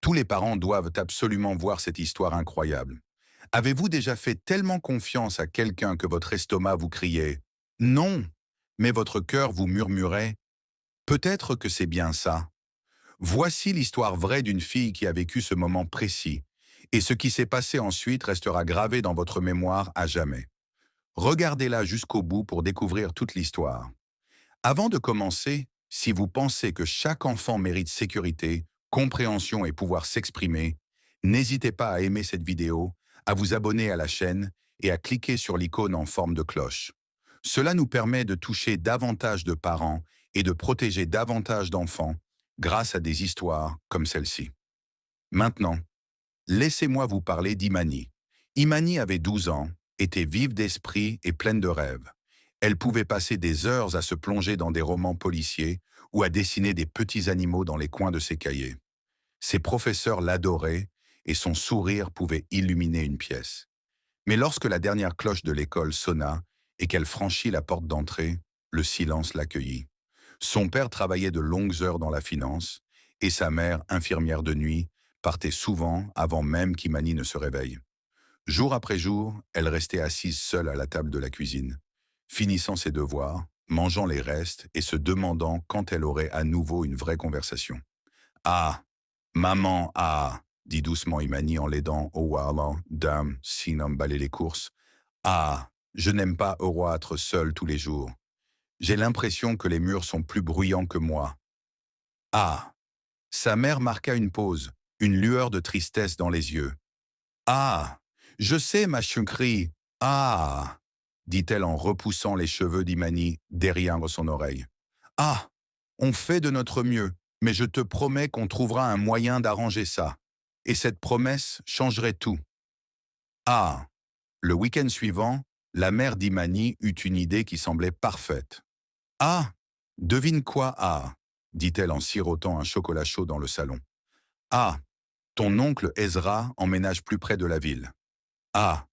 Tous les parents doivent absolument voir cette histoire incroyable. Avez-vous déjà fait tellement confiance à quelqu'un que votre estomac vous criait ⁇ Non !⁇ mais votre cœur vous murmurait ⁇ Peut-être que c'est bien ça ⁇ Voici l'histoire vraie d'une fille qui a vécu ce moment précis, et ce qui s'est passé ensuite restera gravé dans votre mémoire à jamais. Regardez-la jusqu'au bout pour découvrir toute l'histoire. Avant de commencer, si vous pensez que chaque enfant mérite sécurité, compréhension et pouvoir s'exprimer, n'hésitez pas à aimer cette vidéo, à vous abonner à la chaîne et à cliquer sur l'icône en forme de cloche. Cela nous permet de toucher davantage de parents et de protéger davantage d'enfants grâce à des histoires comme celle-ci. Maintenant, laissez-moi vous parler d'Imani. Imani avait 12 ans, était vive d'esprit et pleine de rêves. Elle pouvait passer des heures à se plonger dans des romans policiers ou à dessiner des petits animaux dans les coins de ses cahiers. Ses professeurs l'adoraient et son sourire pouvait illuminer une pièce. Mais lorsque la dernière cloche de l'école sonna et qu'elle franchit la porte d'entrée, le silence l'accueillit. Son père travaillait de longues heures dans la finance et sa mère, infirmière de nuit, partait souvent avant même qu'Imani ne se réveille. Jour après jour, elle restait assise seule à la table de la cuisine, finissant ses devoirs, mangeant les restes et se demandant quand elle aurait à nouveau une vraie conversation. Ah, maman, ah, dit doucement Imani en l'aidant au wallah, dame, sinon balayer les courses. Ah, je n'aime pas être seule tous les jours. J'ai l'impression que les murs sont plus bruyants que moi. Ah, sa mère marqua une pause, une lueur de tristesse dans les yeux. Ah, je sais, ma choucrie. Ah, dit-elle en repoussant les cheveux d'Imani derrière son oreille. Ah, on fait de notre mieux, mais je te promets qu'on trouvera un moyen d'arranger ça. Et cette promesse changerait tout. Ah, le week-end suivant, la mère d'Imani eut une idée qui semblait parfaite. Ah, devine quoi, ah, dit-elle en sirotant un chocolat chaud dans le salon. Ah, ton oncle Ezra emménage plus près de la ville. Ah,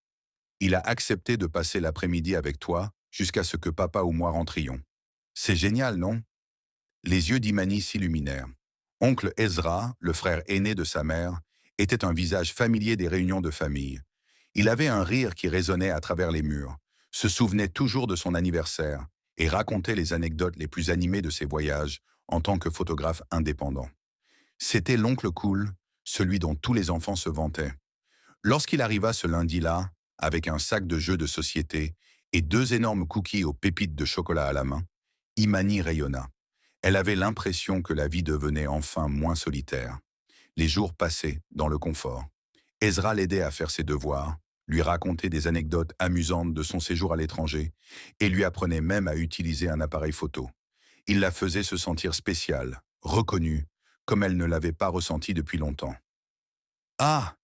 il a accepté de passer l'après-midi avec toi jusqu'à ce que papa ou moi rentrions. C'est génial, non? Les yeux d'Imani s'illuminèrent. Oncle Ezra, le frère aîné de sa mère, était un visage familier des réunions de famille. Il avait un rire qui résonnait à travers les murs, se souvenait toujours de son anniversaire et racontait les anecdotes les plus animées de ses voyages en tant que photographe indépendant. C'était l'oncle cool, celui dont tous les enfants se vantaient. Lorsqu'il arriva ce lundi-là, avec un sac de jeux de société et deux énormes cookies aux pépites de chocolat à la main, Imani rayonna. Elle avait l'impression que la vie devenait enfin moins solitaire. Les jours passaient dans le confort. Ezra l'aidait à faire ses devoirs, lui racontait des anecdotes amusantes de son séjour à l'étranger et lui apprenait même à utiliser un appareil photo. Il la faisait se sentir spéciale, reconnue, comme elle ne l'avait pas ressenti depuis longtemps. Ah,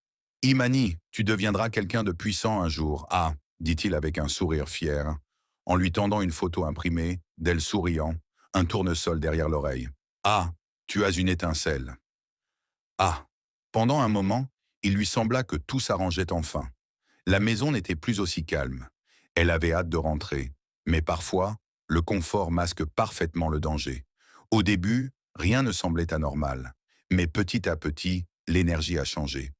Imani, tu deviendras quelqu'un de puissant un jour, ah, dit-il avec un sourire fier, en lui tendant une photo imprimée, d'elle souriant, un tournesol derrière l'oreille. Ah, tu as une étincelle. Ah, pendant un moment, il lui sembla que tout s'arrangeait enfin. La maison n'était plus aussi calme. Elle avait hâte de rentrer, mais parfois, le confort masque parfaitement le danger. Au début, rien ne semblait anormal, mais petit à petit, l'énergie a changé.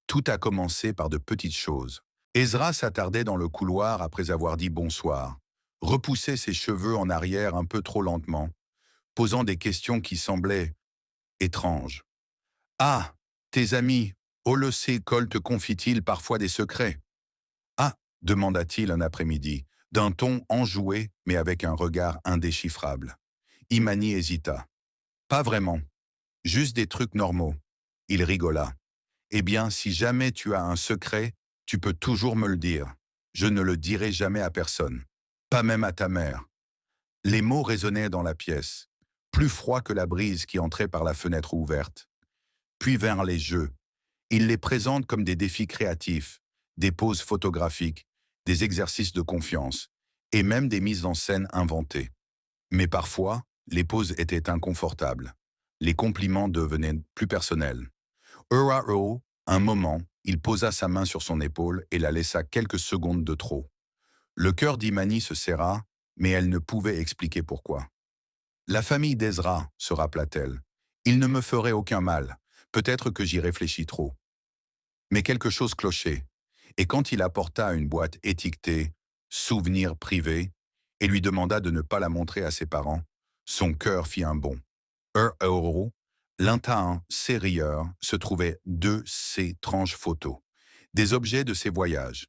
Tout a commencé par de petites choses. Ezra s'attardait dans le couloir après avoir dit bonsoir, repoussait ses cheveux en arrière un peu trop lentement, posant des questions qui semblaient étranges. Ah, tes amis, Olocé Cole te confie-t-il parfois des secrets? Ah, demanda-t-il un après-midi, d'un ton enjoué mais avec un regard indéchiffrable. Imani hésita. Pas vraiment, juste des trucs normaux. Il rigola. Eh bien, si jamais tu as un secret, tu peux toujours me le dire. Je ne le dirai jamais à personne. Pas même à ta mère. Les mots résonnaient dans la pièce, plus froids que la brise qui entrait par la fenêtre ouverte. Puis vinrent les jeux. Il les présente comme des défis créatifs, des poses photographiques, des exercices de confiance, et même des mises en scène inventées. Mais parfois, les poses étaient inconfortables. Les compliments devenaient plus personnels. Un moment, il posa sa main sur son épaule et la laissa quelques secondes de trop. Le cœur d'Imani se serra, mais elle ne pouvait expliquer pourquoi. La famille d'Ezra, se rappela-t-elle. Il ne me ferait aucun mal. Peut-être que j'y réfléchis trop. Mais quelque chose clochait, et quand il apporta une boîte étiquetée «Souvenirs privés» et lui demanda de ne pas la montrer à ses parents, son cœur fit un bond. Euro, l'intérieur serrure se trouvaient deux étranges photos, des objets de ses voyages,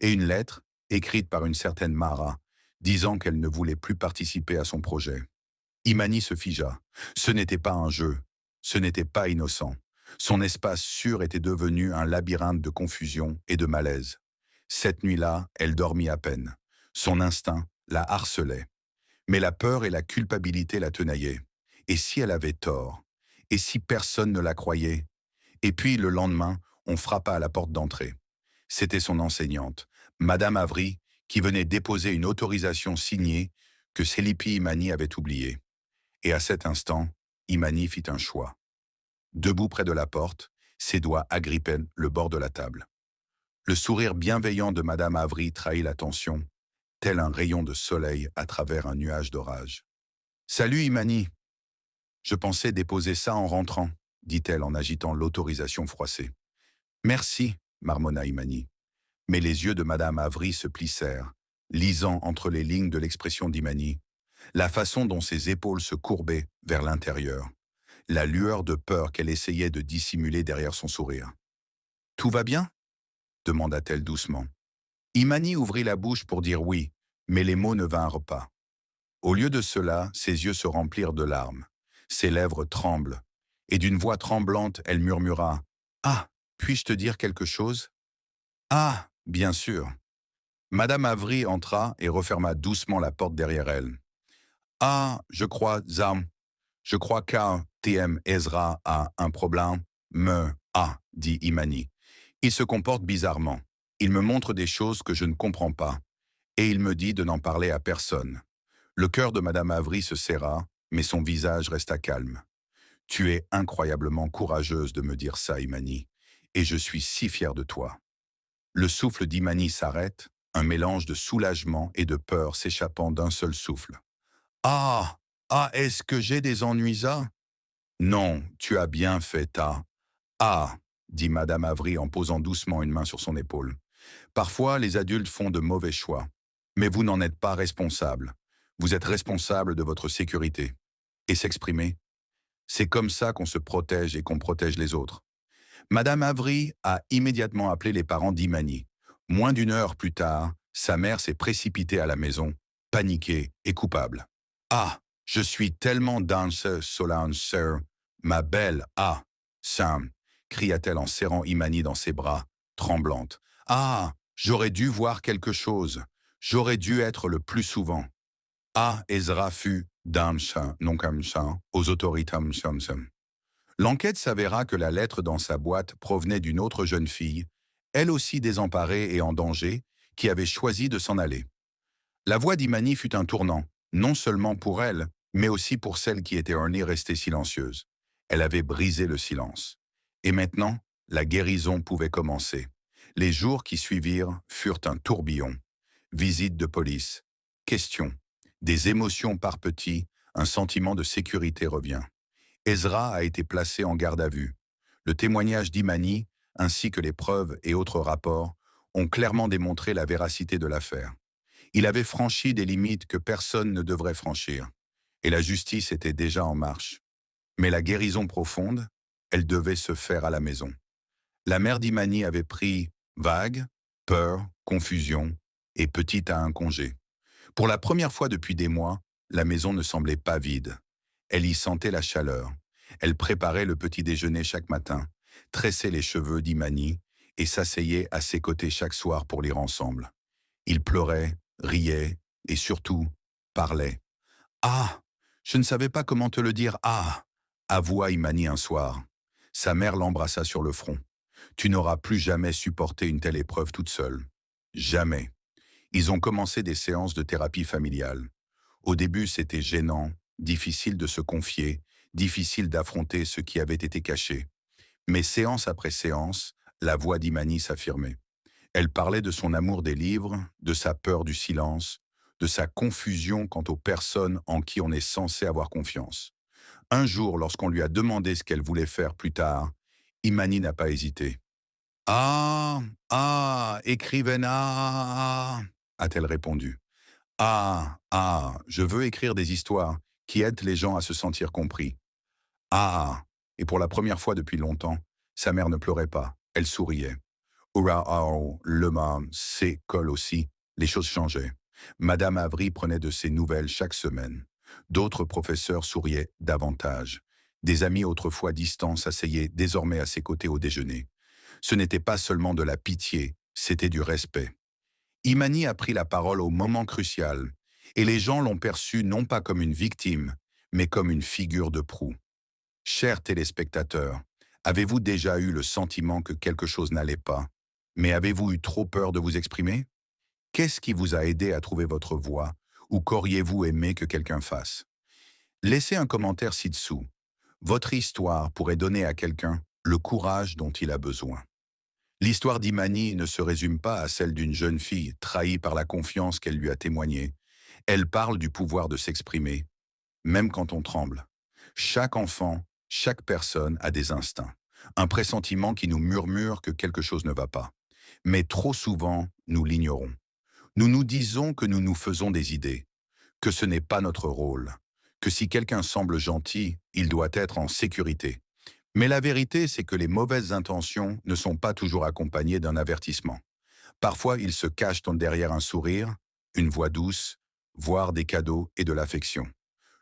et une lettre écrite par une certaine Mara, disant qu'elle ne voulait plus participer à son projet. Imani se figea. Ce n'était pas un jeu, ce n'était pas innocent. Son espace sûr était devenu un labyrinthe de confusion et de malaise. Cette nuit-là, elle dormit à peine. Son instinct la harcelait. Mais la peur et la culpabilité la tenaillaient. Et si elle avait tort? Et si personne ne la croyait? Et puis, le lendemain, on frappa à la porte d'entrée. C'était son enseignante, Madame Avry, qui venait déposer une autorisation signée que Selipi Imani avait oubliée. Et à cet instant, Imani fit un choix. Debout près de la porte, ses doigts agrippaient le bord de la table. Le sourire bienveillant de Madame Avry trahit la tension, tel un rayon de soleil à travers un nuage d'orage. «Salut Imani, je pensais déposer ça en rentrant», dit-elle en agitant l'autorisation froissée. «Merci», marmonna Imani. Mais les yeux de Madame Avry se plissèrent, lisant entre les lignes de l'expression d'Imani, la façon dont ses épaules se courbaient vers l'intérieur, la lueur de peur qu'elle essayait de dissimuler derrière son sourire. «Tout va bien?» demanda-t-elle doucement. Imani ouvrit la bouche pour dire oui, mais les mots ne vinrent pas. Au lieu de cela, ses yeux se remplirent de larmes. Ses lèvres tremblent, et d'une voix tremblante, elle murmura « Ah, puis-je te dire quelque chose ?»« Ah, bien sûr. » Madame Avry entra et referma doucement la porte derrière elle. « Ah, je crois qu'un TM Ezra a un problème. Dit Imani. Il se comporte bizarrement. Il me montre des choses que je ne comprends pas. Et il me dit de n'en parler à personne. » Le cœur de Madame Avry se serra, mais son visage resta calme. « Tu es incroyablement courageuse de me dire ça, Imani, et je suis si fier de toi. » Le souffle d'Imani s'arrête, un mélange de soulagement et de peur s'échappant d'un seul souffle. « Ah, est-ce que j'ai des ennuis à ?»« Non, tu as bien fait ta. »« Ah, dit Madame Avry en posant doucement une main sur son épaule. Parfois, les adultes font de mauvais choix. Mais vous n'en êtes pas responsable. Vous êtes responsable de votre sécurité. Et s'exprimer, c'est comme ça qu'on se protège et qu'on protège les autres. Madame Avry a immédiatement appelé les parents d'Imani. Moins d'une heure plus tard, sa mère s'est précipitée à la maison, paniquée et coupable. Ah, je suis tellement danseuse, Solange, ma belle, Sam, cria-t-elle en serrant Imani dans ses bras, tremblante. Ah, j'aurais dû voir quelque chose. J'aurais dû être le plus souvent. Ezra fut non comme ça, aux autorités. L'enquête s'avéra que la lettre dans sa boîte provenait d'une autre jeune fille, elle aussi désemparée et en danger, qui avait choisi de s'en aller. La voix d'Imani fut un tournant, non seulement pour elle, mais aussi pour celle qui était restée silencieuse. Elle avait brisé le silence. Et maintenant, la guérison pouvait commencer. Les jours qui suivirent furent un tourbillon. Visite de police, questions, des émotions par petits, un sentiment de sécurité revient. Ezra a été placé en garde à vue. Le témoignage d'Imani, ainsi que les preuves et autres rapports, ont clairement démontré la véracité de l'affaire. Il avait franchi des limites que personne ne devrait franchir, et la justice était déjà en marche. Mais la guérison profonde, elle devait se faire à la maison. La mère d'Imani avait pris vague, peur, confusion, et petite à un congé. Pour la première fois depuis des mois, la maison ne semblait pas vide. Elle y sentait la chaleur. Elle préparait le petit déjeuner chaque matin, tressait les cheveux d'Imani et s'asseyait à ses côtés chaque soir pour lire ensemble. Ils pleuraient, riaient et surtout parlaient. « Ah, je ne savais pas comment te le dire, avoua Imani un soir. Sa mère l'embrassa sur le front. Tu n'auras plus jamais supporté une telle épreuve toute seule. Jamais. Ils ont commencé des séances de thérapie familiale. Au début, c'était gênant, difficile de se confier, difficile d'affronter ce qui avait été caché. Mais séance après séance, la voix d'Imani s'affirmait. Elle parlait de son amour des livres, de sa peur du silence, de sa confusion quant aux personnes en qui on est censé avoir confiance. Un jour, lorsqu'on lui a demandé ce qu'elle voulait faire plus tard, Imani n'a pas hésité. Ah, ah, écrivaine, ah, a-t-elle répondu. Ah, ah, je veux écrire des histoires qui aident les gens à se sentir compris. Ah, et pour la première fois depuis longtemps, sa mère ne pleurait pas, elle souriait. Hurrah, oh, le mam, c'est colle aussi, les choses changeaient. Madame Avery prenait de ses nouvelles chaque semaine. D'autres professeurs souriaient davantage. Des amis autrefois distants s'asseyaient désormais à ses côtés au déjeuner. Ce n'était pas seulement de la pitié, c'était du respect. Imani a pris la parole au moment crucial, et les gens l'ont perçue non pas comme une victime, mais comme une figure de proue. Chers téléspectateurs, avez-vous déjà eu le sentiment que quelque chose n'allait pas, mais avez-vous eu trop peur de vous exprimer? Qu'est-ce qui vous a aidé à trouver votre voix, ou qu'auriez-vous aimé que quelqu'un fasse? Laissez un commentaire ci-dessous. Votre histoire pourrait donner à quelqu'un le courage dont il a besoin. L'histoire d'Imani ne se résume pas à celle d'une jeune fille trahie par la confiance qu'elle lui a témoignée. Elle parle du pouvoir de s'exprimer, même quand on tremble. Chaque enfant, chaque personne a des instincts, un pressentiment qui nous murmure que quelque chose ne va pas. Mais trop souvent, nous l'ignorons. Nous nous disons que nous nous faisons des idées, que ce n'est pas notre rôle, que si quelqu'un semble gentil, il doit être en sécurité. Mais la vérité, c'est que les mauvaises intentions ne sont pas toujours accompagnées d'un avertissement. Parfois, ils se cachent derrière un sourire, une voix douce, voire des cadeaux et de l'affection.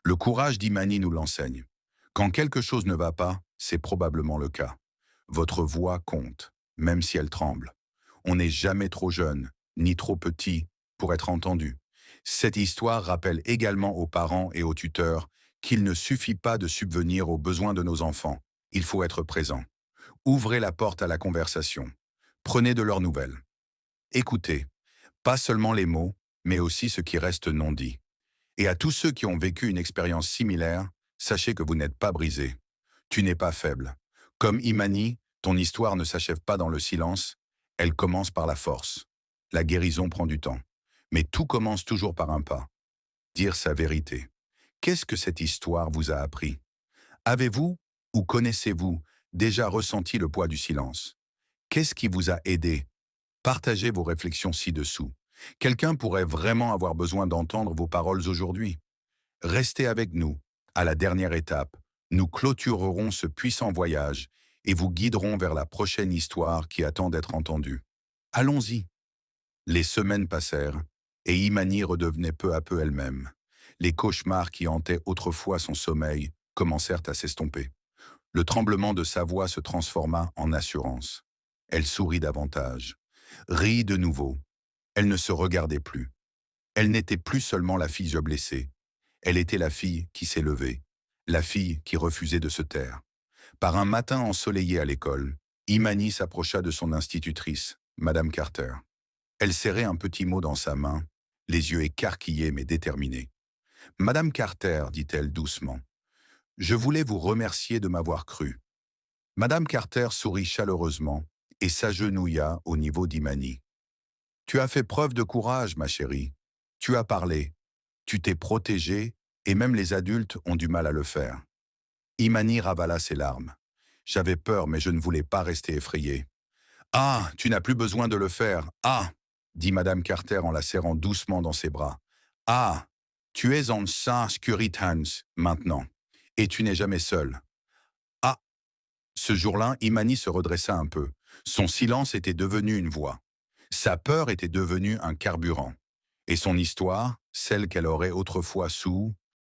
Le courage d'Imani nous l'enseigne. Quand quelque chose ne va pas, c'est probablement le cas. Votre voix compte, même si elle tremble. On n'est jamais trop jeune, ni trop petit, pour être entendu. Cette histoire rappelle également aux parents et aux tuteurs qu'il ne suffit pas de subvenir aux besoins de nos enfants. Il faut être présent. Ouvrez la porte à la conversation. Prenez de leurs nouvelles. Écoutez, pas seulement les mots, mais aussi ce qui reste non dit. Et à tous ceux qui ont vécu une expérience similaire, sachez que vous n'êtes pas brisé. Tu n'es pas faible. Comme Imani, ton histoire ne s'achève pas dans le silence, elle commence par la force. La guérison prend du temps. Mais tout commence toujours par un pas. Dire sa vérité. Qu'est-ce que cette histoire vous a appris? Avez-vous ou connaissez-vous déjà ressenti le poids du silence? Qu'est-ce qui vous a aidé? Partagez vos réflexions ci-dessous. Quelqu'un pourrait vraiment avoir besoin d'entendre vos paroles aujourd'hui. Restez avec nous. À la dernière étape, nous clôturerons ce puissant voyage et vous guiderons vers la prochaine histoire qui attend d'être entendue. Allons-y. Les semaines passèrent et Imani redevenait peu à peu elle-même. Les cauchemars qui hantaient autrefois son sommeil commencèrent à s'estomper. Le tremblement de sa voix se transforma en assurance. Elle sourit davantage, rit de nouveau. Elle ne se regardait plus. Elle n'était plus seulement la fille blessée. Elle était la fille qui s'est levée, la fille qui refusait de se taire. Par un matin ensoleillé à l'école, Imani s'approcha de son institutrice, Madame Carter. Elle serrait un petit mot dans sa main, les yeux écarquillés mais déterminés. Madame Carter, dit-elle doucement, je voulais vous remercier de m'avoir cru. Madame Carter sourit chaleureusement et s'agenouilla au niveau d'Imani. Tu as fait preuve de courage, ma chérie. Tu as parlé. Tu t'es protégée et même les adultes ont du mal à le faire. Imani ravala ses larmes. J'avais peur, mais je ne voulais pas rester effrayée. Ah, tu n'as plus besoin de le faire. Ah, dit Madame Carter en la serrant doucement dans ses bras. Ah, tu es en sécurité maintenant, et tu n'es jamais seule. Ah, ce jour-là, Imani se redressa un peu. Son silence était devenu une voix. Sa peur était devenue un carburant. Et son histoire, celle qu'elle aurait autrefois